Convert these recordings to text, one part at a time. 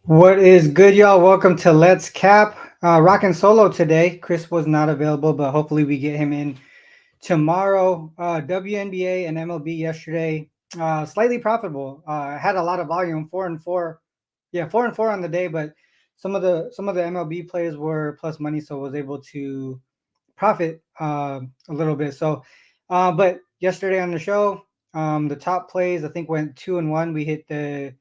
What is good, y'all? Welcome to Let's Cap. Rockin' solo today. Chris was not available, but hopefully we get him in tomorrow. WNBA and MLB yesterday, slightly profitable. Had a lot of volume, 4-4. Yeah, 4-4 on the day, but some of the MLB players were plus money, so was able to profit a little bit. So, but yesterday on the show, the top plays I think went 2-1. We hit the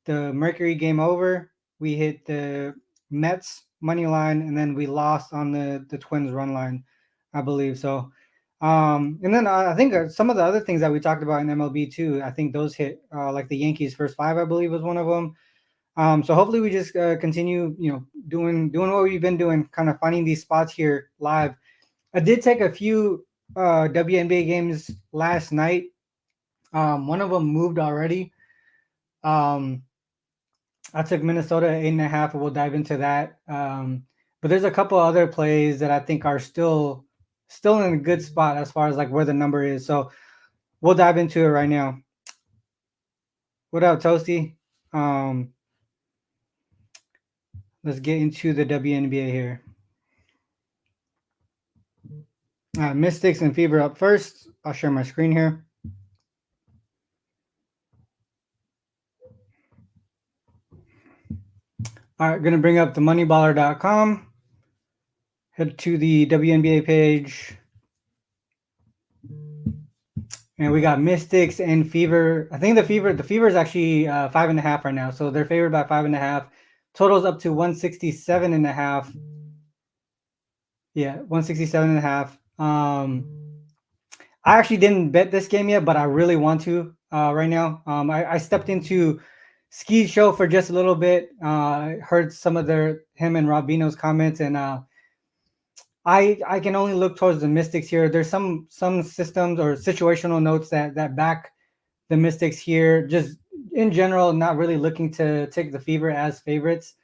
Mercury game over. We hit the Mets money line, and then we lost on the Twins run line, I believe. So, and then I think some of the other things that we talked about in MLB too. I think those hit, like the Yankees first five, I believe was one of them. So hopefully we just continue, doing what we've been doing, kind of finding these spots here live. I did take a few WNBA games last night. One of them moved already. Um, I took Minnesota 8.5, and we'll dive into that. But there's a couple other plays that I think are still in a good spot as far as like where the number is. So we'll dive into it right now. What up, Toasty? Um, let's get into the WNBA here. Mystics and Fever up first. I'll share my screen here. All right, gonna bring up the moneyballer.com. Head to the WNBA page. And we got Mystics and Fever. I think the Fever is actually 5.5 right now. So they're favored by 5.5. Totals up to 167.5. Yeah, 167.5. I actually didn't bet this game yet, but I really want to right now. I stepped into Ski's show for just a little bit. Heard some of him and Robino's comments, and I can only look towards the Mystics here. There's some systems or situational notes that back the Mystics here. Just in general, not really looking to take the Fever as favorites.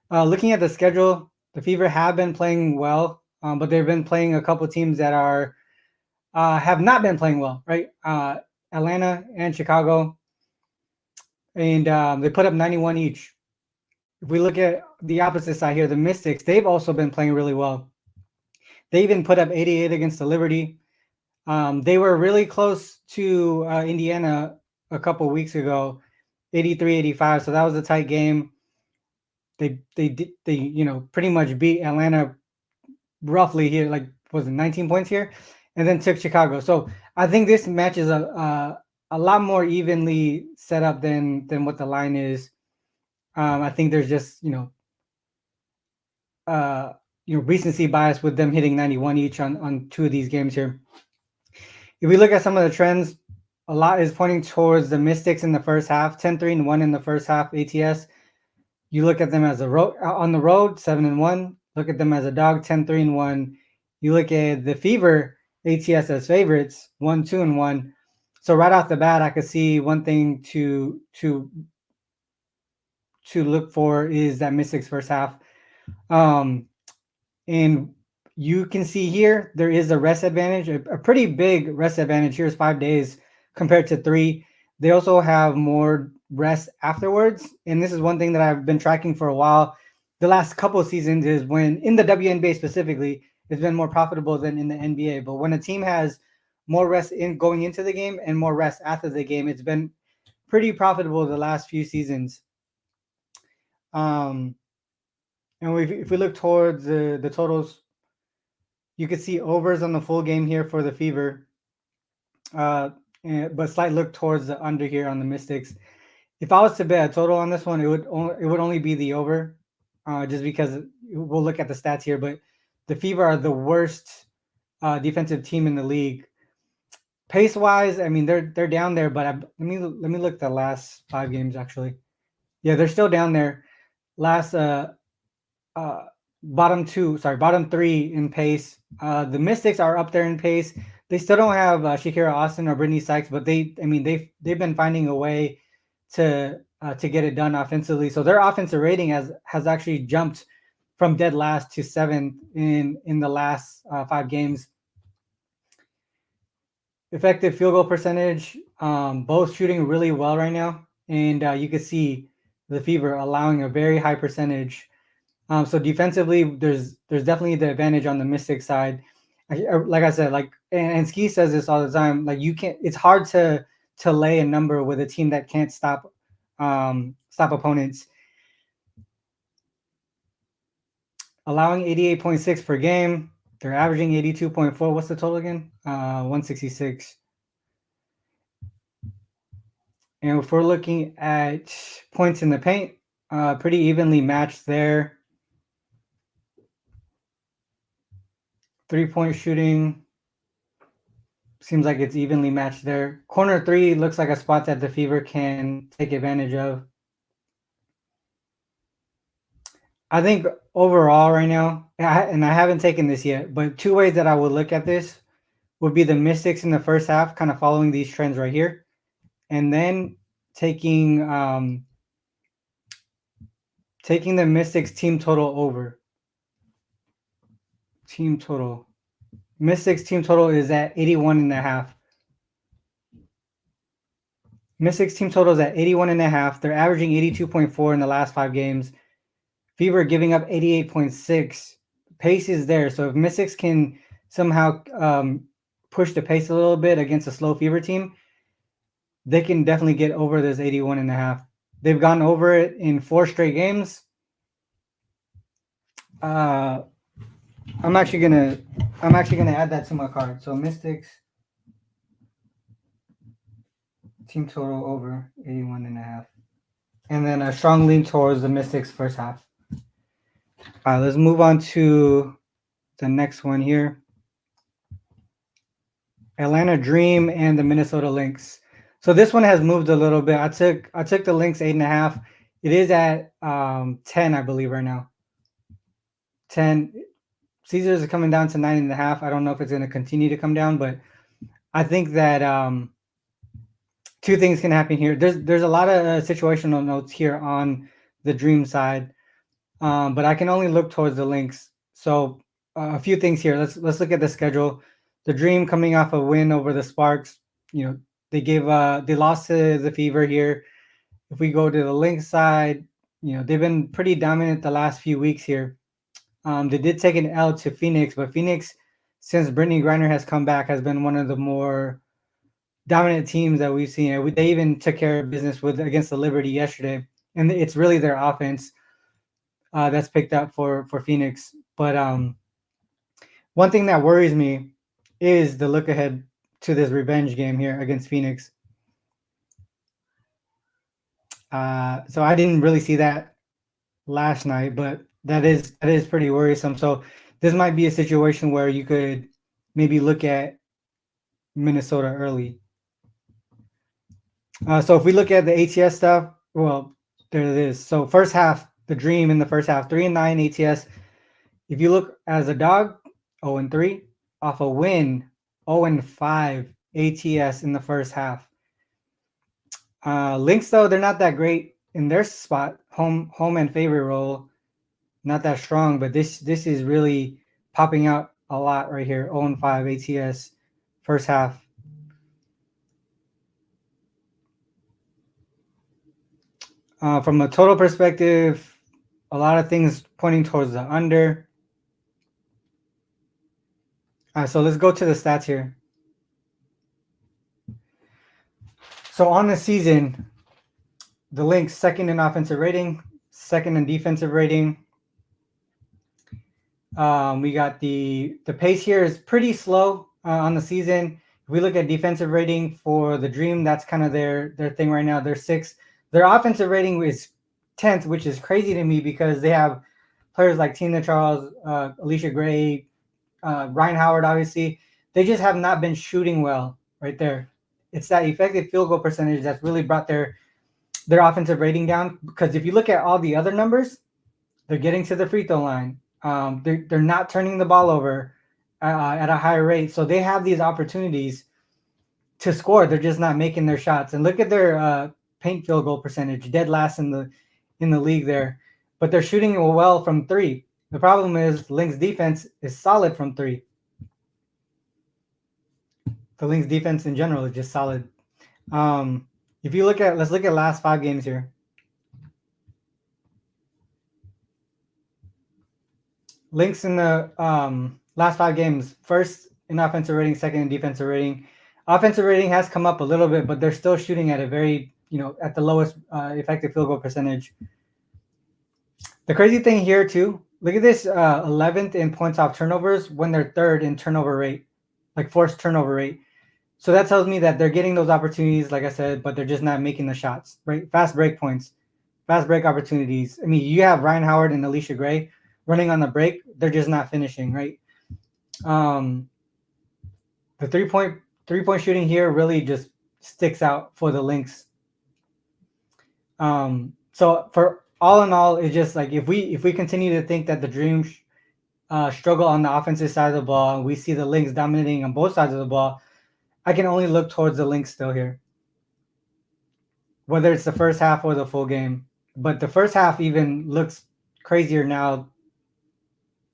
Looking at the schedule, the Fever have been playing well, but they've been playing a couple teams that are have not been playing well, right? Atlanta and Chicago, and they put up 91 each. If we look at the opposite side here, the Mystics, they've also been playing really well. They even put up 88 against the Liberty. They were really close to Indiana a couple weeks ago, 83-85. So that was a tight game. They pretty much beat Atlanta roughly here, like was it 19 points here, and then took Chicago. So I think this match is a lot more evenly set up than what the line is. I think there's just recency bias with them hitting 91 each on two of these games here. If we look at some of the trends, a lot is pointing towards the Mystics in the first half, 10-3-1 in the first half ATS. You look at them as on the road, 7-1. Look at them as a dog, 10-3-1. You look at the Fever ATS as favorites, 1-2-1. So right off the bat, I could see one thing to look for is that Mystics first half. And you can see here there is a rest advantage, a pretty big rest advantage. Here's 5 days compared to 3. They also have more rest afterwards, and this is one thing that I've been tracking for a while. The last couple of seasons is when in the WNBA specifically, it's been more profitable than in the NBA. But when a team has more rest in going into the game and more rest after the game, it's been pretty profitable the last few seasons. And if we look towards the totals, you can see overs on the full game here for the Fever, but slight look towards the under here on the Mystics. If I was to bet a total on this one, it would only be the over, just because we'll look at the stats here. But the Fever are the worst defensive team in the league. Pace wise, I mean they're down there, but let me look at the last 5 games actually. Yeah, they're still down there. Last bottom 3 in pace. The Mystics are up there in pace. They still don't have Shakira Austin or Brittany Sykes, but they've been finding a way to get it done offensively. So their offensive rating has actually jumped from dead last to 7th in the last 5 games. Effective field goal percentage, both shooting really well right now, and you can see the Fever, allowing a very high percentage. So defensively, there's definitely the advantage on the Mystic side. Like I said, like and Ski says this all the time. Like you can't. It's hard to lay a number with a team that can't stop opponents. Allowing 88.6 per game. They're averaging 82.4. What's the total again? 166. And if we're looking at points in the paint, pretty evenly matched there. 3-point shooting seems like it's evenly matched there. Corner 3 looks like a spot that the Fever can take advantage of. I think overall right now, and I haven't taken this yet, but 2 ways that I would look at this would be the Mystics in the first half, kind of following these trends right here, and then taking the Mystics team total over. Team total. Mystics team total is at 81.5. Mystics team total is at 81.5. They're averaging 82.4 in the last 5 games. Fever giving up 88.6. Pace is there. So if Mystics can somehow push the pace a little bit against a slow Fever team, they can definitely get over this 81.5. They've gone over it in 4 straight games. I'm actually gonna add that to my card. So Mystics team total over 81.5. And then a strong lean towards the Mystics first half. All right, let's move on to the next one here. Atlanta Dream and the Minnesota Lynx. So this one has moved a little bit. I took the Lynx 8.5. It is at 10, I believe, right now. 10. Caesars is coming down to 9.5. I don't know if it's going to continue to come down, but I think that 2 things can happen here. There's a lot of situational notes here on the Dream side, but I can only look towards the Lynx. So a few things here. Let's look at the schedule. The Dream coming off a win over the Sparks. You know, they lost to the Fever here. If we go to the Lynx side, you know, they've been pretty dominant the last few weeks here. They did take an L to Phoenix, but Phoenix, since Brittany Griner has come back, has been one of the more dominant teams that we've seen. They even took care of business against the Liberty yesterday, and it's really their offense that's picked up for Phoenix. But one thing that worries me is the look ahead to this revenge game here against Phoenix. So I didn't really see that last night, but that is pretty worrisome. So this might be a situation where you could maybe look at Minnesota early. So if we look at the ATS stuff, well, there it is. So first half, the Dream in the first half, 3-9 ATS. If you look as a dog, 0-3, off a win, 0-5 ATS in the first half. Lynx, though, they're not that great in their spot, home and favorite role, not that strong, but this is really popping out a lot right here. 0-5 ATS first half. From a total perspective, a lot of things pointing towards the under. So let's go to the stats here. So on the season, the Lynx second in offensive rating, second in defensive rating. We got the pace here is pretty slow on the season. If we look at defensive rating for the Dream, that's kind of their thing right now. They're 6th. Their offensive rating is 10th, which is crazy to me because they have players like Tina Charles, Alicia Gray, Ryan Howard, obviously. They just have not been shooting well right there. It's that effective field goal percentage that's really brought their offensive rating down. Because if you look at all the other numbers, they're getting to the free throw line. They're not turning the ball over at a higher rate. So they have these opportunities to score. They're just not making their shots. And look at their paint field goal percentage, dead last in the league there. But they're shooting well from 3. The problem is Lynx defense is solid from 3. The Lynx defense in general is just solid. If you let's look at last 5 games here. Lynx in the last 5 games, first in offensive rating, second in defensive rating. Offensive rating has come up a little bit, but they're still shooting at a very, at the lowest effective field goal percentage. The crazy thing here too, look at this 11th in points off turnovers when they're third in turnover rate, like forced turnover rate. So that tells me that they're getting those opportunities, like I said, but they're just not making the shots, right? Fast break points, fast break opportunities. I mean, you have Ryan Howard and Alicia Gray running on the break. They're just not finishing, right? The three-point shooting here really just sticks out for the Lynx. So for all in all, it's just like if we continue to think that the Dream struggle on the offensive side of the ball, and we see the Lynx dominating on both sides of the ball, I can only look towards the Lynx still here, whether it's the first half or the full game. But the first half even looks crazier now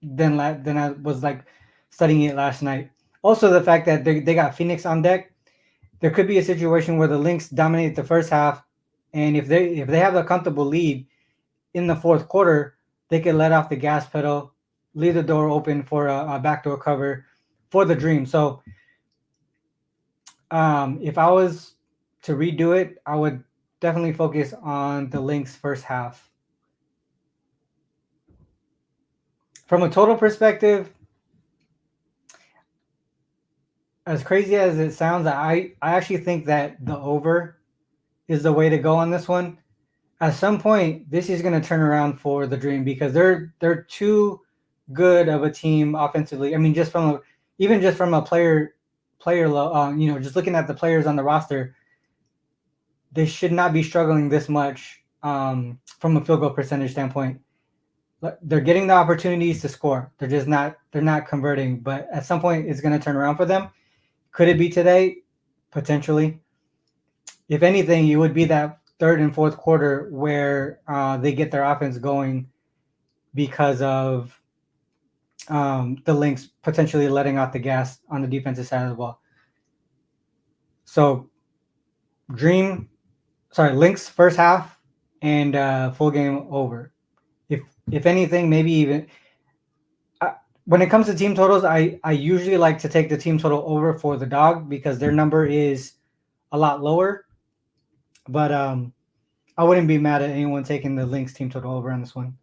than I was like studying it last night. Also, the fact that they got Phoenix on deck, there could be a situation where the Lynx dominate the first half, and if they have a comfortable lead in the fourth quarter, they could let off the gas pedal, leave the door open for a backdoor cover for the Dream. So if I was to redo it, I would definitely focus on the Lynx first half. From a total perspective, as crazy as it sounds, I actually think that the over is the way to go on this one. At some point, this is going to turn around for the Dream because they're too good of a team offensively. I mean, just from a player, just looking at the players on the roster, they should not be struggling this much from a field goal percentage standpoint. They're getting the opportunities to score. They're not converting. But at some point, it's going to turn around for them. Could it be today? Potentially. If anything, it would be that third and fourth quarter where they get their offense going because of the Lynx potentially letting out the gas on the defensive side of the ball. So Lynx first half and full game over. If anything, maybe even when it comes to team totals, I usually like to take the team total over for the dog because their number is a lot lower. But I wouldn't be mad at anyone taking the Lynx team total over on this one.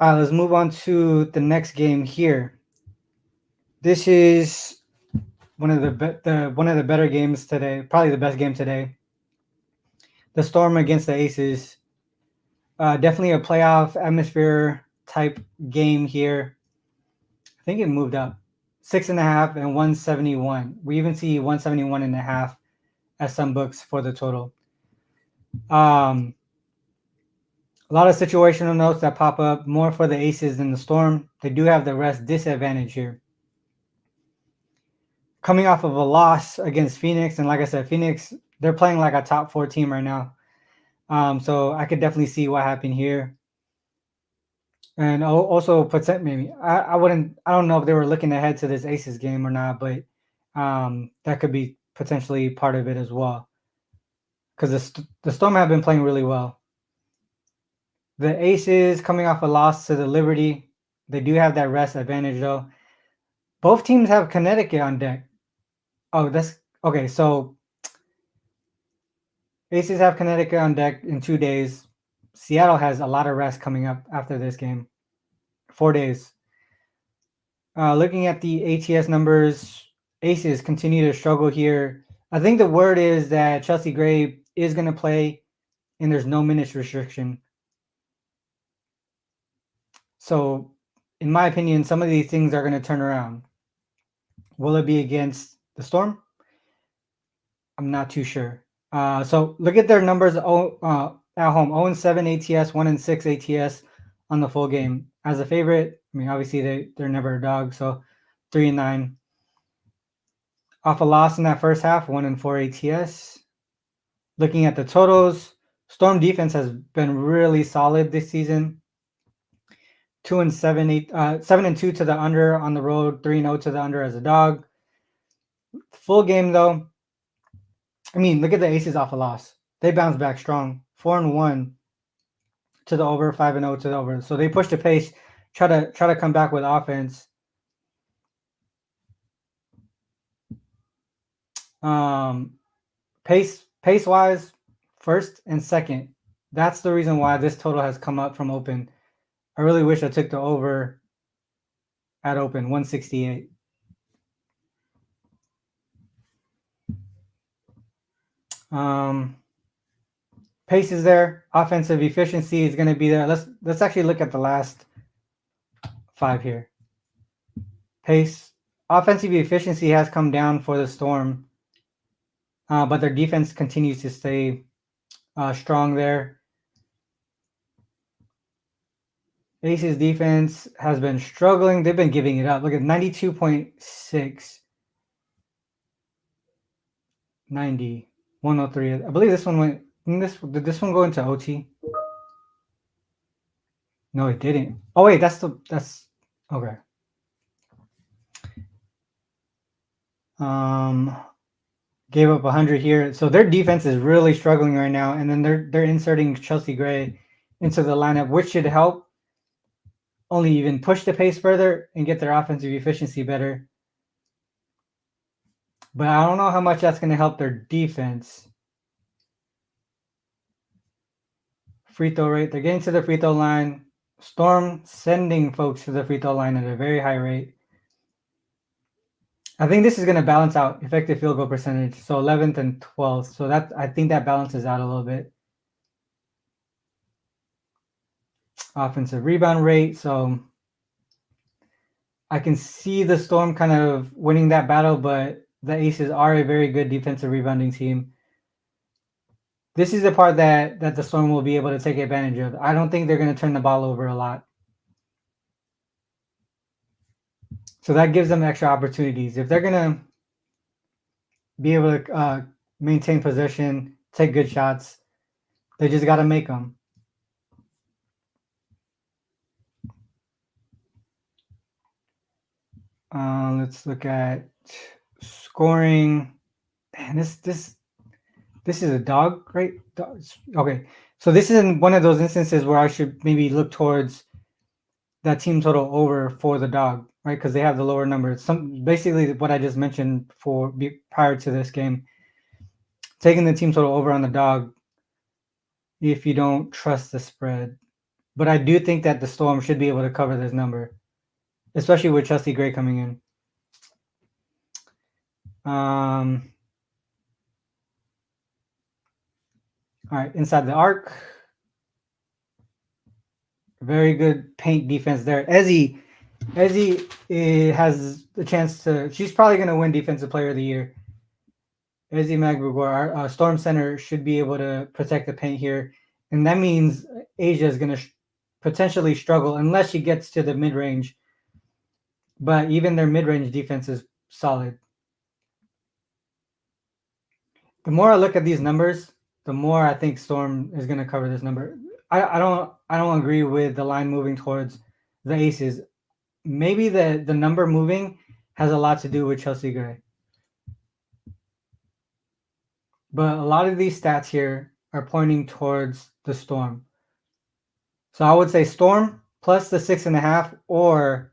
All right, let's move on to the next game here. This is one of the better games today, probably the best game today. The Storm against the Aces. Definitely a playoff atmosphere type game here. I think it moved up 6.5 and 171. We even see 171.5 at some books for the total. A lot of situational notes that pop up, more for the Aces than the Storm. They do have the rest disadvantage here. Coming off of a loss against Phoenix, and like I said, Phoenix, they're playing like a top 4 team right now. So I could definitely see what happened here. And also maybe I don't know if they were looking ahead to this Aces game or not, but that could be potentially part of it as well. Because the Storm have been playing really well. The Aces coming off a loss to the Liberty, they do have that rest advantage though. Both teams have Connecticut on deck. Oh, that's okay. So Aces have Connecticut on deck in 2 days. Seattle has a lot of rest coming up after this game. 4 days. Looking at the ATS numbers, Aces continue to struggle here. I think the word is that Chelsea Gray is going to play and there's no minutes restriction. So, in my opinion, some of these things are going to turn around. Will it be against the Storm? I'm not too sure. So look at their numbers at home. 0-7 ATS, 1-6 ATS on the full game. As a favorite, I mean, obviously they're never a dog, so 3-9. Off a loss in that first half, 1-4 ATS. Looking at the totals, Storm defense has been really solid this season. 2-7, 7-2 to the under on the road, 3-0 to the under as a dog. Full game though, I mean, look at the Aces off a loss. They bounced back strong. 4-1 to the over, 5-0 to the over. So they pushed the pace try to come back with offense. Pace wise, first and second. That's the reason why this total has come up from open. I really wish I took the over at open, 168. Pace is there. Offensive efficiency is going to be there. Let's actually look at the last 5 here. Pace, offensive efficiency has come down for the Storm, but their defense continues to stay strong there. Aces defense has been struggling. They've been giving it up. Look at 92.6. 90. 103. I believe this one went. Did this one go into OT? No, it didn't. Oh wait, that's okay. Gave up 100 here. So their defense is really struggling right now, and then they're inserting Chelsea Gray into the lineup, which should help only even push the pace further and get their offensive efficiency better. But I don't know how much that's going to help their defense. Free throw rate. They're getting to the free throw line. Storm sending folks to the free throw line at a very high rate. I think this is going to balance out effective field goal percentage. So 11th and 12th. So that I think that balances out a little bit. Offensive rebound rate. So I can see the Storm kind of winning that battle, but the Aces are a very good defensive rebounding team. This is the part that the Storm will be able to take advantage of. I don't think they're going to turn the ball over a lot. So that gives them extra opportunities. If they're going to be able to maintain possession, take good shots, they just got to make them. Let's look at scoring. Man, this is a dog, right? Okay, so this isn't one of those instances where I should maybe look towards that team total over for the dog, right? Because they have the lower numbers. Basically what I just mentioned prior to this game, taking the team total over on the dog if you don't trust the spread. But I do think that the Storm should be able to cover this number, especially with Chelsea Gray coming in. All right, inside the arc. Very good paint defense there. Ezzy has the chance to. She's probably going to win Defensive Player of the Year. Ezzy Magbogor, our Storm Center, should be able to protect the paint here, and that means Asia is going to potentially struggle unless she gets to the mid range. But even their mid range defense is solid. The more I look at these numbers, the more I think Storm is going to cover this number. I don't agree with the line moving towards the Aces. Maybe the number moving has a lot to do with Chelsea Gray. But a lot of these stats here are pointing towards the Storm. So I would say Storm plus the 6.5 or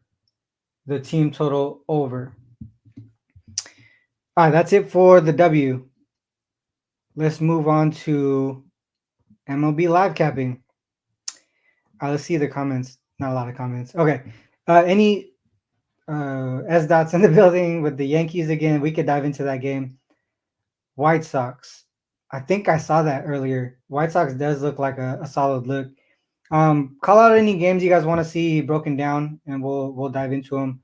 the team total over. All right, that's it for the W. Let's move on to MLB Live Capping. Let's see the comments. Not a lot of comments. Okay. Any S dots in the building with the Yankees again? We could dive into that game. White Sox. I think I saw that earlier. White Sox does look like a solid look. Call out any games you guys want to see broken down, and we'll dive into them.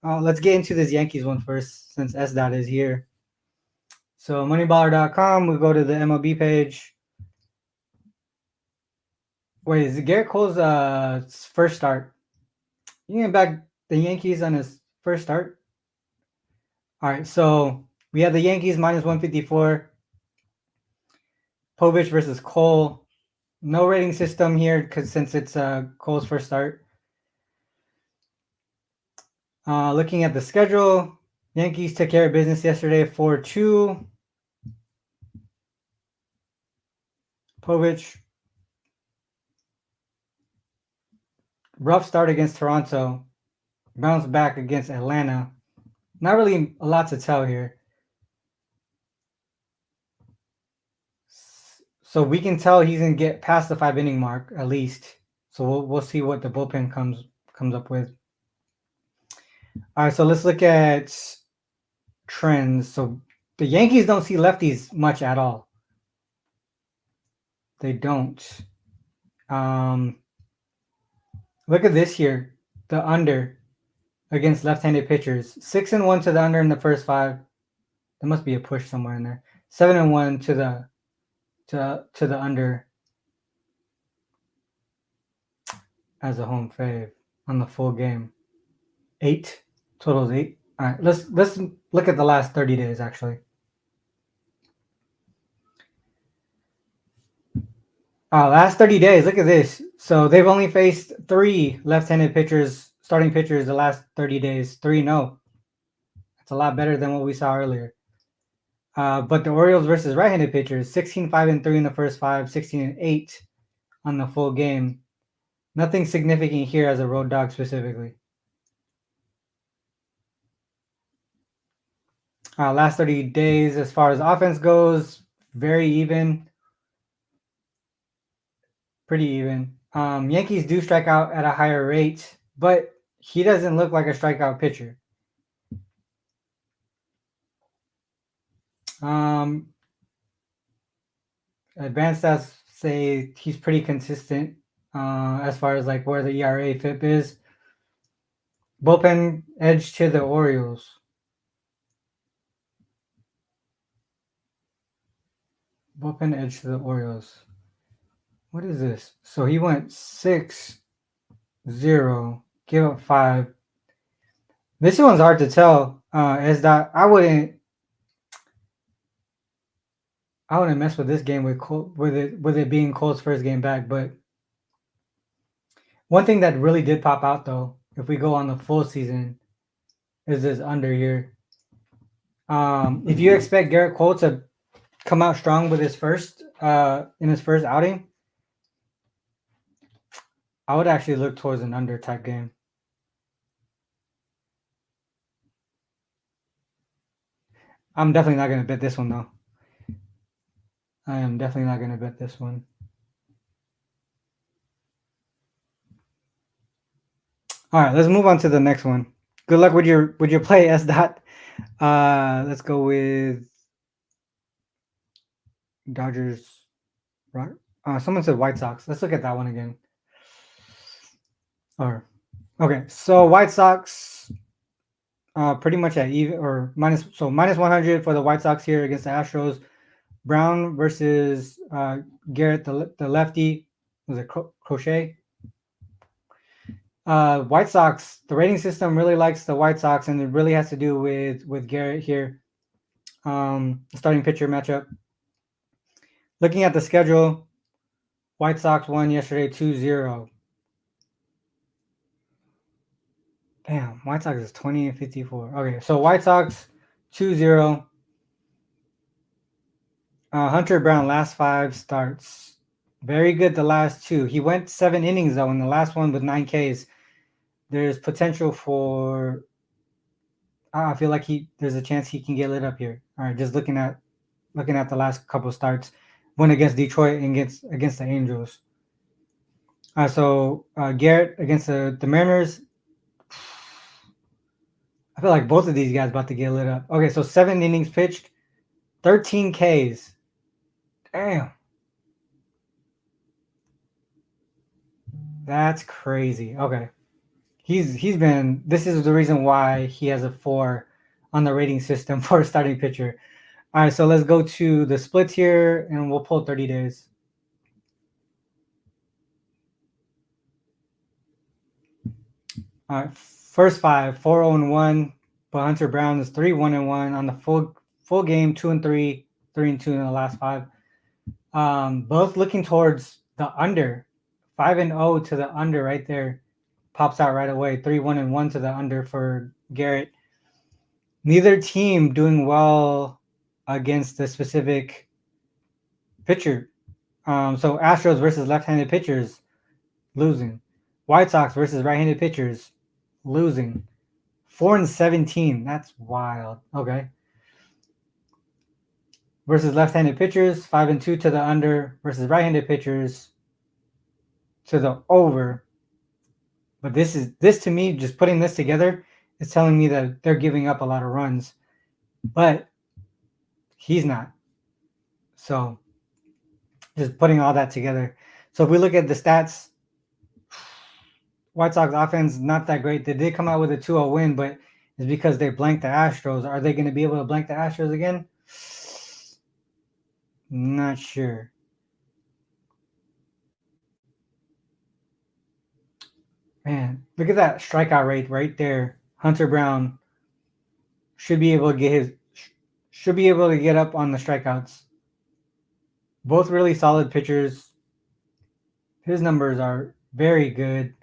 Let's get into this Yankees one first, since S dot is here. So moneyballer.com. We go to the MLB page. Wait, is it Garrett Cole's first start? You can back the Yankees on his first start. All right, so we have the Yankees minus 154. Povich versus Cole. No rating system here since it's Cole's first start. Looking at the schedule, Yankees took care of business yesterday, 4-2. Povich rough start against Toronto, bounce back against Atlanta. Not really a lot to tell here. So we can tell he's gonna get past the 5 inning mark at least. So we'll see what the bullpen comes up with. All right, so let's look at trends. So the Yankees don't see lefties much at all. They don't. Look at this here. The under against left-handed pitchers. 6-1 to the under in the first 5. There must be a push somewhere in there. 7-1 to the under as a home fave on the full game. 8 totals 8. All right, let's look at the last 30 days actually. Last 30 days, look at this. So they've only faced 3 left-handed pitchers, starting pitchers the last 30 days. 3-0. That's a lot better than what we saw earlier. But the Orioles versus right-handed pitchers, 16-5-3 in the first 5, 16-8 on the full game. Nothing significant here as a road dog specifically. Last 30 days, as far as offense goes, very even. Pretty even. Yankees do strike out at a higher rate, but he doesn't look like a strikeout pitcher. Advanced stats say he's pretty consistent as far as like where the ERA FIP is. Bullpen edge to the Orioles. Bullpen edge to the Orioles. What is this? So he went 6-0, gave up 5. This one's hard to tell. Is that I wouldn't mess with this game with it being Cole's first game back. But one thing that really did pop out though, if we go on the full season, is this under here. If you expect Garrett Cole to come out strong with his first outing, I would actually look towards an under type game. I'm definitely not going to bet this one though. I am definitely not going to bet this one. All right, let's move on to the next one. Good luck with your play, S. Dot. Let's go with Dodgers. Someone said White Sox. Let's look at that one again. Okay, so White Sox pretty much at even or minus 100 for the White Sox here against the Astros. Brown versus Garrett, the lefty. Was it Crochet? White Sox, the rating system really likes the White Sox, and it really has to do with Garrett here. Starting pitcher matchup. Looking at the schedule, White Sox won yesterday 2-0. Damn, White Sox is 20-54. Okay, so White Sox 2-0. Hunter Brown last 5 starts. Very good the last 2. He went 7 innings though in the last one with 9 Ks. There's potential for I feel like there's a chance he can get lit up here. All right, just looking at the last couple starts. Went against Detroit and against the Angels. So Garrett against the Mariners. I feel like both of these guys about to get lit up. Okay, so 7 innings pitched, 13 Ks. Damn. That's crazy. Okay. This is the reason why he has a 4 on the rating system for a starting pitcher. All right, so let's go to the splits here and we'll pull 30 days. All right, first 5, 4-0-1, but Hunter Brown is 3-1-1 on the full game, 2-3, 3-2 in the last 5. Both looking towards the under. 5-0 to the under right there. Pops out right away. 3-1-1 to the under for Garrett. Neither team doing well against the specific pitcher. So Astros versus left-handed pitchers losing. White Sox versus right-handed pitchers, losing 4-17. That's wild. Okay. Versus left-handed pitchers, 5-2 to the under. Versus right-handed pitchers, to the over. But this to me, just putting this together, is telling me that they're giving up a lot of runs, but he's not. So just putting all that together. So if we look at the stats, White Sox offense not that great. They did come out with a 2-0 win, but it's because they blanked the Astros. Are they going to be able to blank the Astros again? Not sure. Man, look at that strikeout rate right there. Hunter Brown should be able to get up on the strikeouts. Both really solid pitchers. His numbers are very good.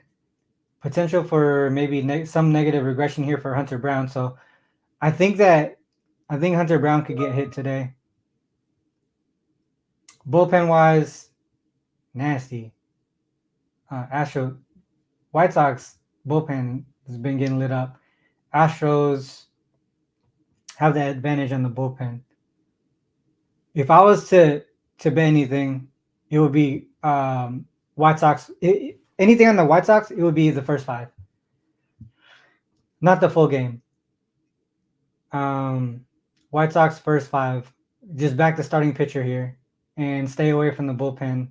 Potential for maybe some negative regression here for Hunter Brown. So I think Hunter Brown could get hit today. Bullpen wise, nasty. White Sox bullpen has been getting lit up. Astros have the advantage on the bullpen. If I was to bet anything, it would be White Sox. Anything on the White Sox, it would be the first 5, not the full game. White Sox first 5. Just back the starting pitcher here and stay away from the bullpen.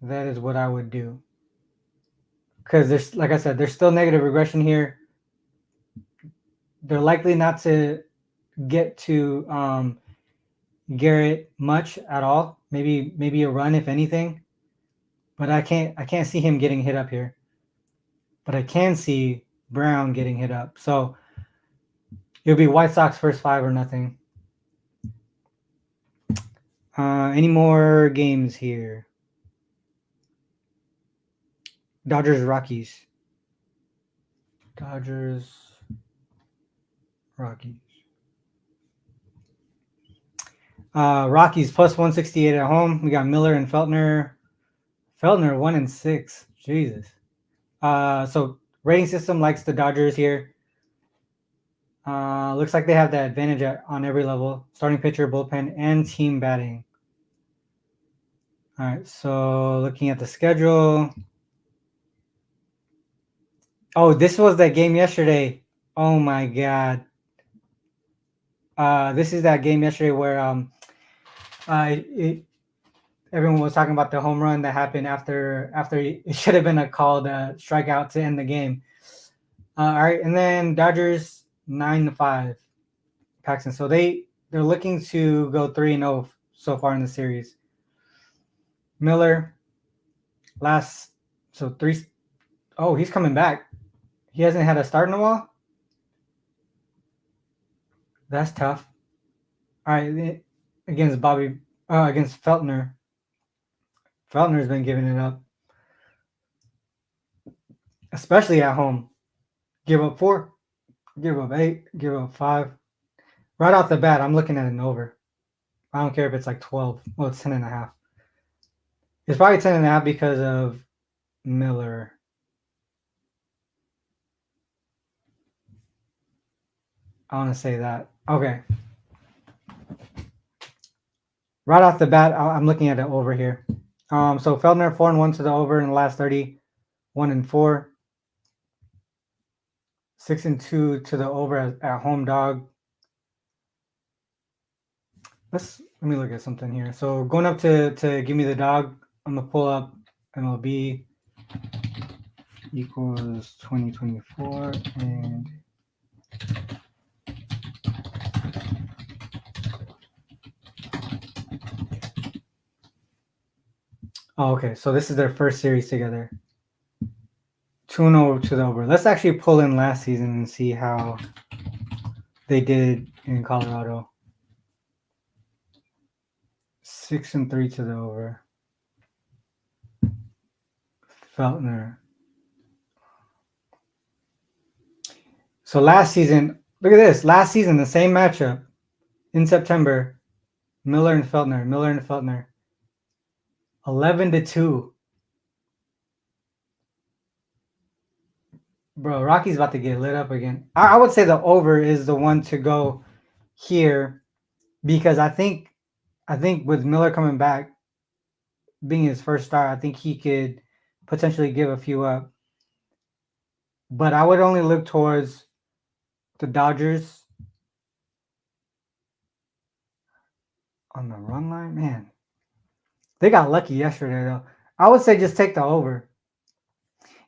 That is what I would do. Because there's, like I said, there's still negative regression here. They're likely not to get to Garrett much at all. Maybe a run if anything. But I can't see him getting hit up here. But I can see Brown getting hit up. So it'll be White Sox first 5 or nothing. Any more games here? Dodgers Rockies. Rockies plus 168 at home. We got Miller and Feltner. Feltner 1-6. Jesus. So rating system likes the Dodgers here. Looks like they have the advantage on every level. Starting pitcher, bullpen, and team batting. All right, so looking at the schedule. Oh, this was that game yesterday. Oh my God. This is that game yesterday where everyone was talking about the home run that happened after it should have been a called strikeout to end the game. All right, and then Dodgers 9-5, Paxton. So they're looking to go 3-0 so far in the series. Miller he's coming back. He hasn't had a start in a while. That's tough. All right, against Feltner. Feltner's been giving it up, especially at home. Give up 4, give up 8, give up 5. Right off the bat, I'm looking at an over. I don't care if it's like 12. Well, it's 10.5. It's probably 10.5 because of Miller. I want to say that. Okay. Right off the bat, I'm looking at it over here. So Feldner 4-1 to the over in the last 30, 1-4, 6-2 to the over at home dog. Let me look at something here. So going up to give me the dog, I'm gonna pull up MLB equals 2024 and okay, so this is their first series together. 2-0 to the over. Let's actually pull in last season and see how they did in Colorado. 6-3 to the over. Feltner. So last season, look at this. Last season, the same matchup in September. Miller and Feltner. 11-2. Bro, Rocky's about to get lit up again. I would say the over is the one to go here because I think with Miller coming back, being his first start, I think he could potentially give a few up. But I would only look towards the Dodgers on the run line. Man, they got lucky yesterday though. I would say just take the over.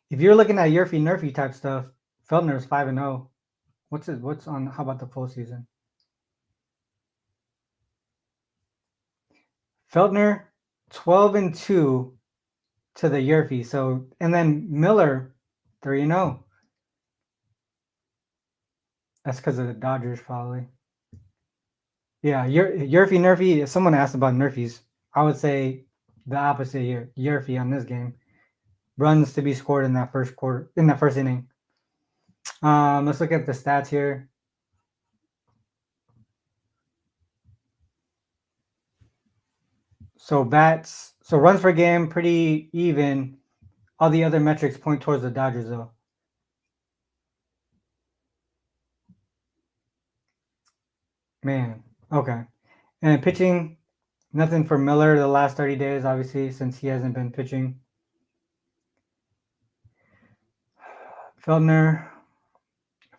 If you're looking at Yerfy Nerfy type stuff, Feltner's 5-0. What's on? How about the full season? Feltner 12-2 to the Yerfy. So and then Miller 3-0. That's because of the Dodgers probably. Yeah, Yerfy Nerfy. If someone asked about Nerfies, I would say the opposite here. Yerfy on this game. Runs to be scored in that first quarter, in that first inning. Let's look at the stats here. So runs per game, pretty even. All the other metrics point towards the Dodgers, though. Man, okay. And pitching, nothing for Miller the last 30 days, obviously, since he hasn't been pitching. Feldner,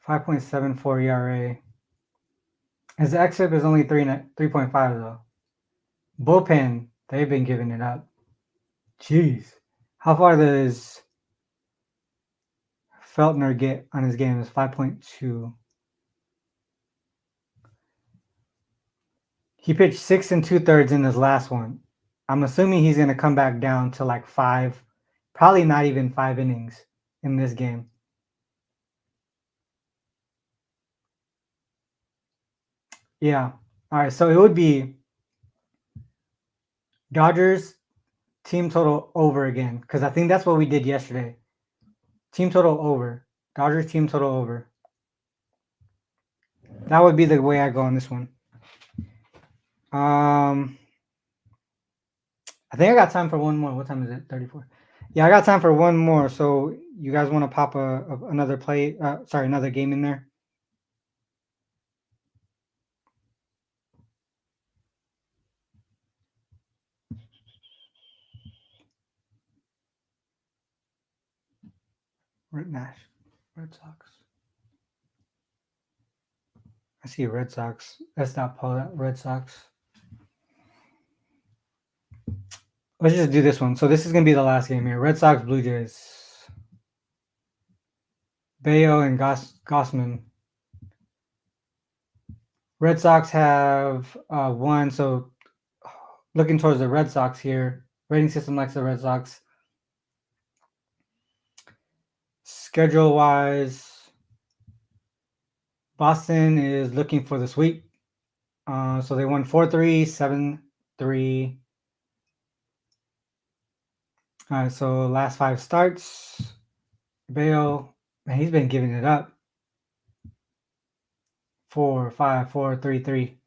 5.74 ERA. His xFIP is only 3.5, though. Bullpen, they've been giving it up. Jeez. How far does Feltner get on his game? Is 5.2. He pitched 6 2/3 in his last one. I'm assuming he's going to come back down to like 5, probably not even 5 innings in this game. Yeah. All right. So it would be Dodgers team total over again, because I think that's what we did yesterday. Team total over. Dodgers team total over. That would be the way I go on this one. I think I got time for one more. What time is it? 34. Yeah, I got time for one more. So you guys want to pop another another game in there? Red Sox. I see Red Sox. Let's not pull that Red Sox. Let's just do this one. So this is gonna be the last game here. Red Sox, Blue Jays. Bayo and Gossman. Red Sox have won. So looking towards the Red Sox here. Rating system likes the Red Sox. Schedule wise, Boston is looking for the sweep. So they won 4-3, 7-3. All right, so last 5 starts. Bayo, man, he's been giving it up. 4, 5, 4, 3, 3.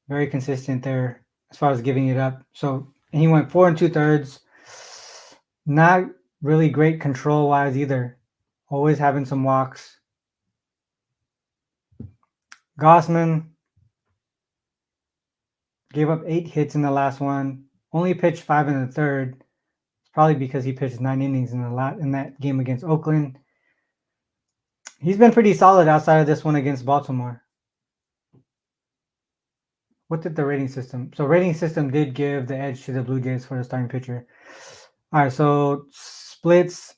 Very consistent there as far as giving it up. So he went 4 2/3. Not really great control wise either. Always having some walks. Gossman gave up 8 hits in the last one. Only pitched 5 in the third. It's probably because he pitched 9 innings in that game against Oakland. He's been pretty solid outside of this one against Baltimore. What did the rating system? So rating system did give the edge to the Blue Jays for the starting pitcher. All right, so splits.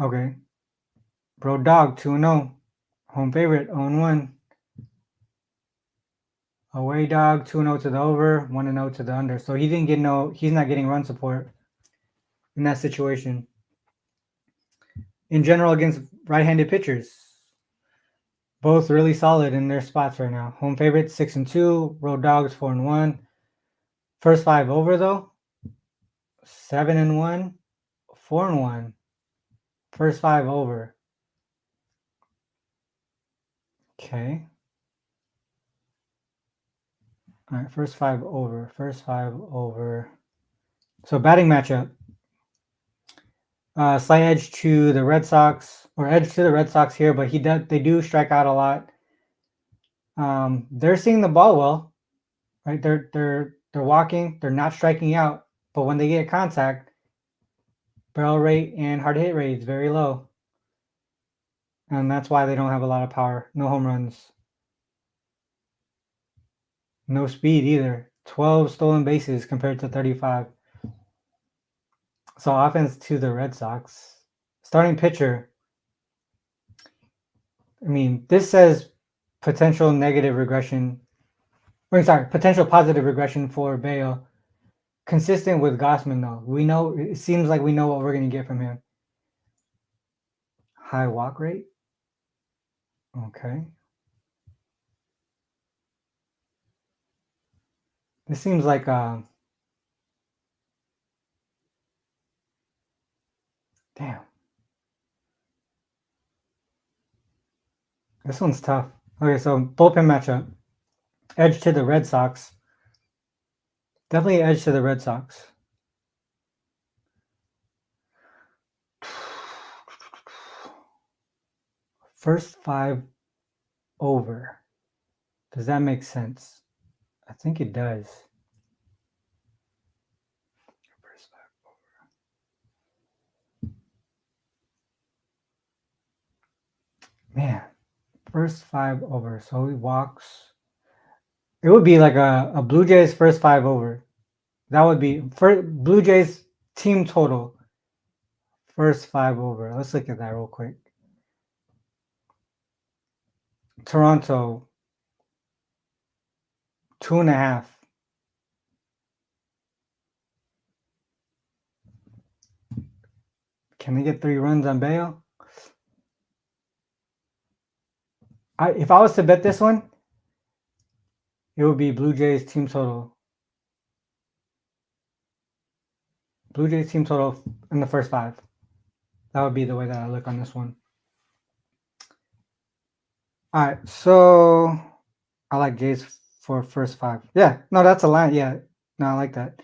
Okay. Bro Dog 2-0. Home favorite 0-1. Away Dog 2-0 to the over, 1-0 to the under. So he's not getting run support in that situation. In general, against right-handed pitchers, both really solid in their spots right now. Home favorite 6-2, Road Dogs 4-1. First 5 over though, 7-1, 4-1. First 5 over. Okay. All right, first 5 over. So batting matchup. Slight edge to the Red Sox, or edge to the Red Sox here, but they do strike out a lot. They're seeing the ball well, right? They're walking, they're not striking out, but when they get contact, barrel rate and hard hit rate is very low. And that's why they don't have a lot of power. No home runs. No speed either. 12 stolen bases compared to 35. So offense to the Red Sox. Starting pitcher. I mean, this says potential negative regression. Potential positive regression for Bale. Consistent with Gossman, though. We know, it seems like we know what we're going to get from him. High walk rate. Okay. This seems like damn. This one's tough. Okay, so bullpen matchup. Edge to the Red Sox. Definitely edge to the Red Sox. First 5 over. Does that make sense? I think it does. First 5 over. Man, first 5 over. So he walks. It would be like a Blue Jays first 5 over. That would be Blue Jays team total. First 5 over. Let's look at that real quick. Toronto, 2.5. Can they get 3 runs on Bale? If I was to bet this one, it would be Blue Jays team total. Blue Jays team total in the first 5. That would be the way that I look on this one. All right, so I like Jays for first 5. Yeah, no, that's a line. Yeah, no, I like that.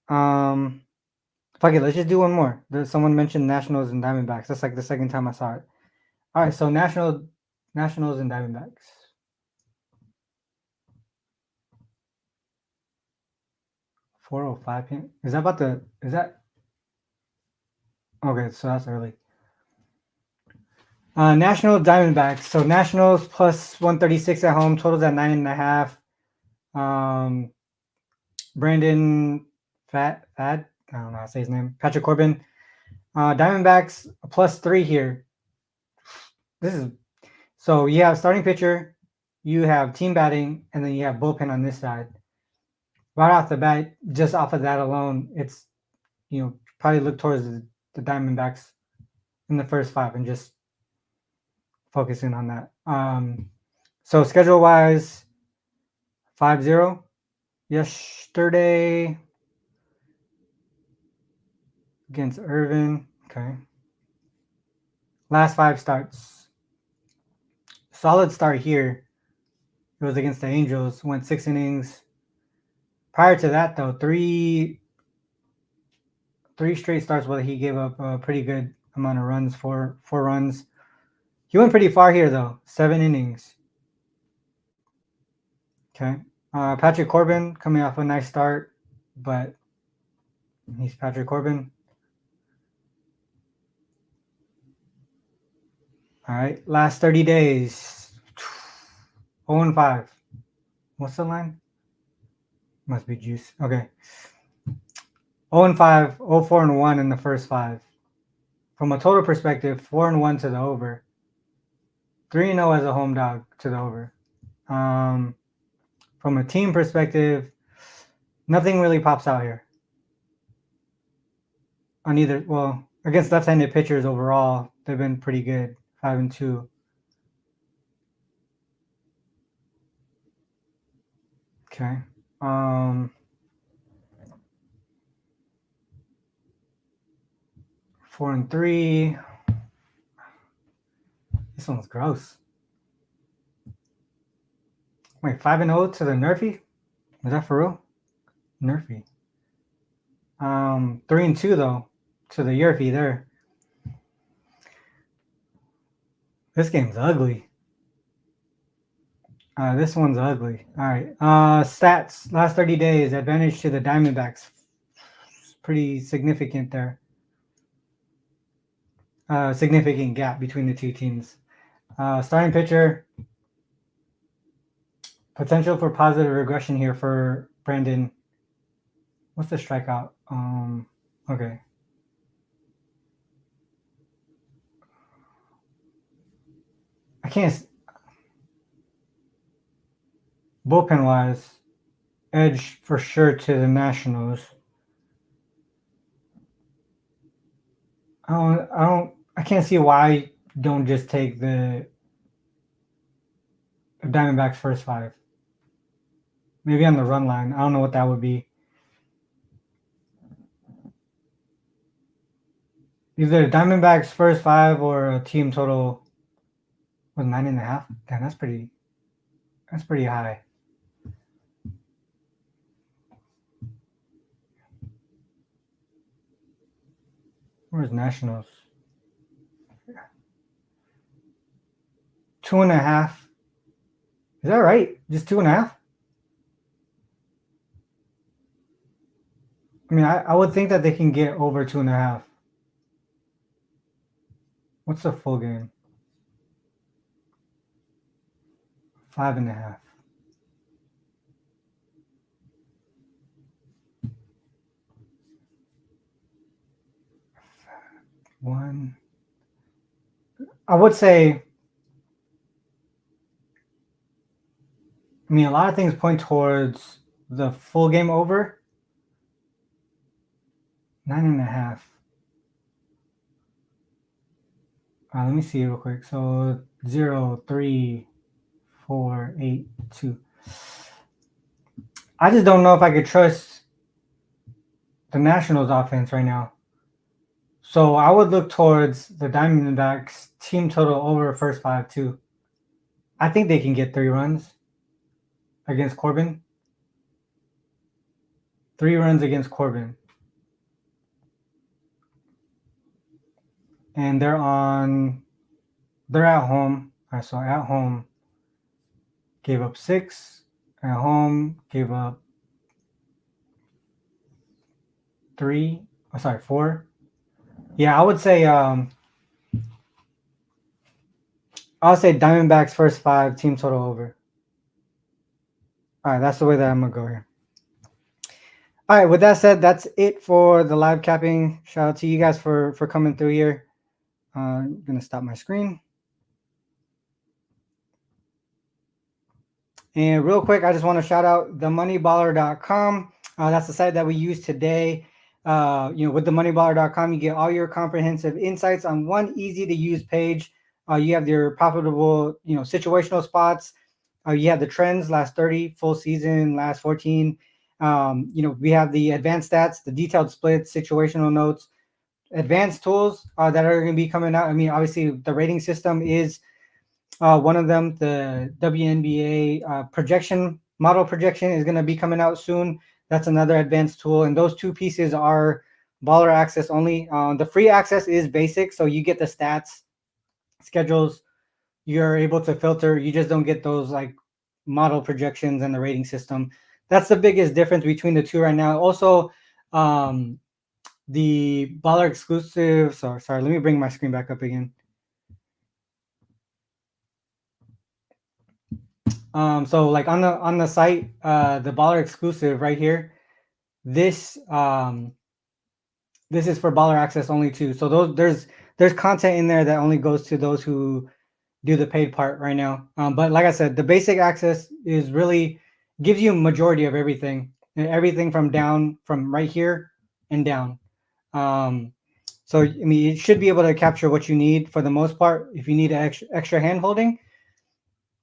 Fuck it, let's just do one more. Someone mentioned Nationals and Diamondbacks. That's like the second time I saw it. All right, so Nationals and Diamondbacks. 4:05 p.m. Is that? Okay, so that's early. Nationals Diamondbacks. So Nationals plus 136 at home. Totals at 9.5. Brandon Fad. I don't know how to say his name. Patrick Corbin. Diamondbacks plus 3 here. So you have starting pitcher, you have team batting, and then you have bullpen on this side. Right off the bat, just off of that alone, it's probably look towards the Diamondbacks in the first 5 and just focusing on that. So schedule wise, 5-0 yesterday against Irvin. Okay. Last 5 starts. Solid start here. It was against the Angels. Went 6 innings. Prior to that, though, three straight starts where he gave up a pretty good amount of runs, 4 runs. He went pretty far here, though. 7 innings. Okay. Patrick Corbin coming off a nice start, but he's Patrick Corbin. All right. Last 30 days. 0-5. What's the line? Must be juice. Okay. 0-5, 0-4-1 in the first 5. From a total perspective, 4-1 to the over. 3-0 as a home dog to the over. From a team perspective, nothing really pops out here. Against left-handed pitchers overall, they've been pretty good. 5-2. Okay. 4-3. This one's gross. Wait, 5-0 to the Nerfy? Is that for real? Nerfy. 3-2 though to the Yurfie there. This game's ugly. This one's ugly. All right. Stats last 30 days. Advantage to the Diamondbacks. Pretty significant there. Significant gap between the two teams. Starting pitcher. Potential for positive regression here for Brandon. What's the strikeout? Okay. I can't. Bullpen wise, edge for sure to the Nationals. I can't see why you don't just take the Diamondbacks first 5. Maybe on the run line. I don't know what that would be. Either Diamondbacks first 5 or a team total was 9.5. Damn, that's pretty high. Where's Nationals? 2.5. Is that right? Just 2.5? I mean, I would think that they can get over 2.5. What's the full game? 5.5. One. I would say. I mean, a lot of things point towards the full game over. 9.5. Let me see real quick. So 0, 3, 4, 8, 2. I just don't know if I could trust the Nationals offense right now. So I would look towards the Diamondbacks team total over first 5 too. I think they can get 3 runs against Corbin. 3 runs against Corbin. And they're at home. All right, so at home gave up 6. At home gave up 3. Oh, sorry, 4. Yeah, I would say Diamondbacks first 5 team total over. All right, that's the way that I'm gonna go here. All right, with that said, that's it for the live capping. Shout out to you guys for coming through here. I'm gonna stop my screen. And real quick, I just want to shout out themoneyballer.com. That's the site that we use today. With themoneyballer.com, you get all your comprehensive insights on one easy to use page. You have your profitable, situational spots. You have the trends, last 30, full season, last 14. We have the advanced stats, the detailed splits, situational notes, advanced tools that are going to be coming out. I mean, obviously, the rating system is one of them. The WNBA model projection is going to be coming out soon. That's another advanced tool. And those 2 pieces are baller access only. The free access is basic. So you get the stats, schedules, you're able to filter. You just don't get those like model projections and the rating system. That's the biggest difference between the 2 right now. Also, the baller exclusive. Sorry, let me bring my screen back up again. So like on the site, the baller exclusive right here, this is for baller access only too. So there's content in there that only goes to those who do the paid part right now. But like I said, the basic access is really gives you a majority of everything from right here and down. So I mean, it should be able to capture what you need for the most part. If you need extra hand holding,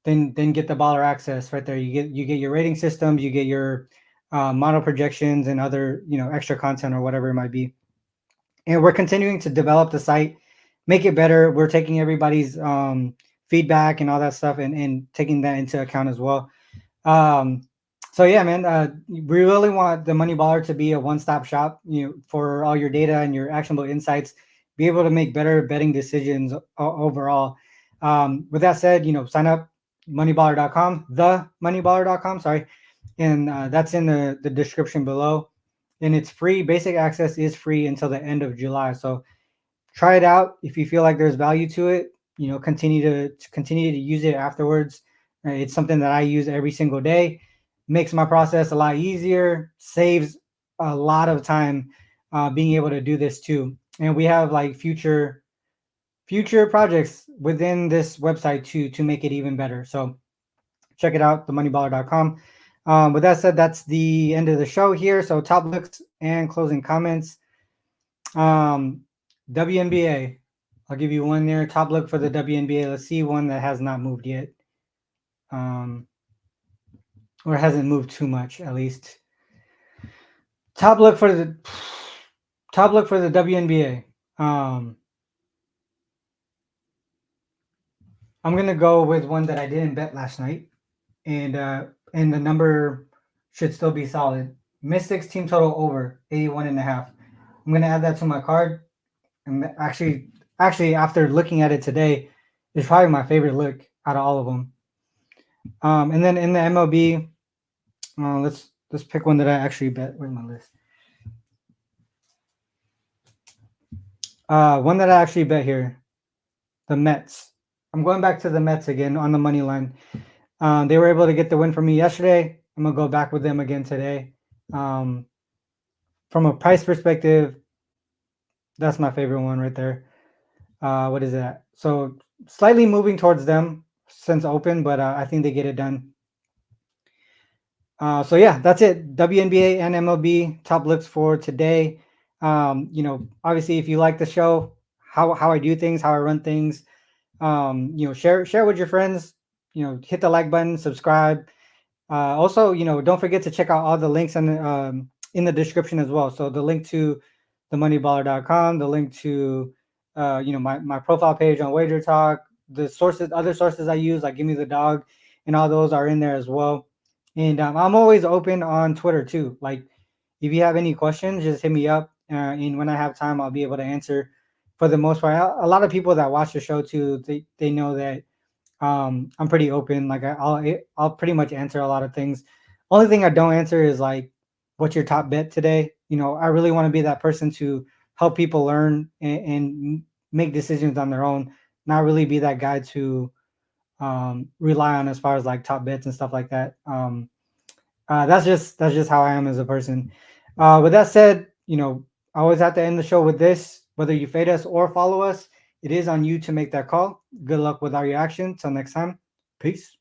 then get the baller access right there. You get your rating systems, you get your model projections and other extra content or whatever it might be. And we're continuing to develop the site, make it better. We're taking everybody's feedback and all that stuff and taking that into account as well. So yeah, man, we really want the Money Baller to be a one-stop shop, for all your data and your actionable insights. Be able to make better betting decisions overall. With that said, sign up moneyballer.com, themoneyballer.com, sorry, and that's in the description below. And it's free. Basic access is free until the end of July. So try it out. If you feel like there's value to it, continue to use it afterwards. It's something that I use every single day. Makes my process a lot easier, saves a lot of time, being able to do this too. And we have like future projects within this website to make it even better. So check it out, themoneyballer.com. With that said, that's the end of the show here. So top looks and closing comments. Um, WNBA. I'll give you one there. Top look for the WNBA. Let's see one that has not moved yet. Or hasn't moved too much, at least. Top look for the WNBA. I'm gonna go with one that I didn't bet last night, and the number should still be solid. Mystics team total over 81.5. I'm gonna add that to my card. And actually, after looking at it today, it's probably my favorite look out of all of them. And then in the MLB, let's pick one that I actually bet. Where's my list? One that I actually bet here, the Mets. I'm going back to the Mets again on the money line. They were able to get the win for me yesterday. I'm gonna go back with them again today. From a price perspective, that's my favorite one right there. What is that? So slightly moving towards them since open, but I think they get it done. So yeah, that's it. WNBA and MLB top looks for today. Obviously, if you like the show, how I do things, how I run things, share with your friends. Hit the like button, subscribe. Also, don't forget to check out all the links in the description as well. So the link to themoneyballer.com, the link to my profile page on Wagertalk, the other sources I use, like Give Me the Dog, and all those are in there as well. And I'm always open on Twitter too. Like, if you have any questions, just hit me up. And when I have time, I'll be able to answer. For the most part, a lot of people that watch the show too, they know that I'm pretty open. Like I'll pretty much answer a lot of things. Only thing I don't answer is like, what's your top bet today? I really want to be that person to help people learn and make decisions on their own. Not really be that guy to rely on as far as like top bets and stuff like that. That's just how I am as a person. With that said, I always have to end the show with this. Whether you fade us or follow us, it is on you to make that call. Good luck with all your action. Till next time, peace.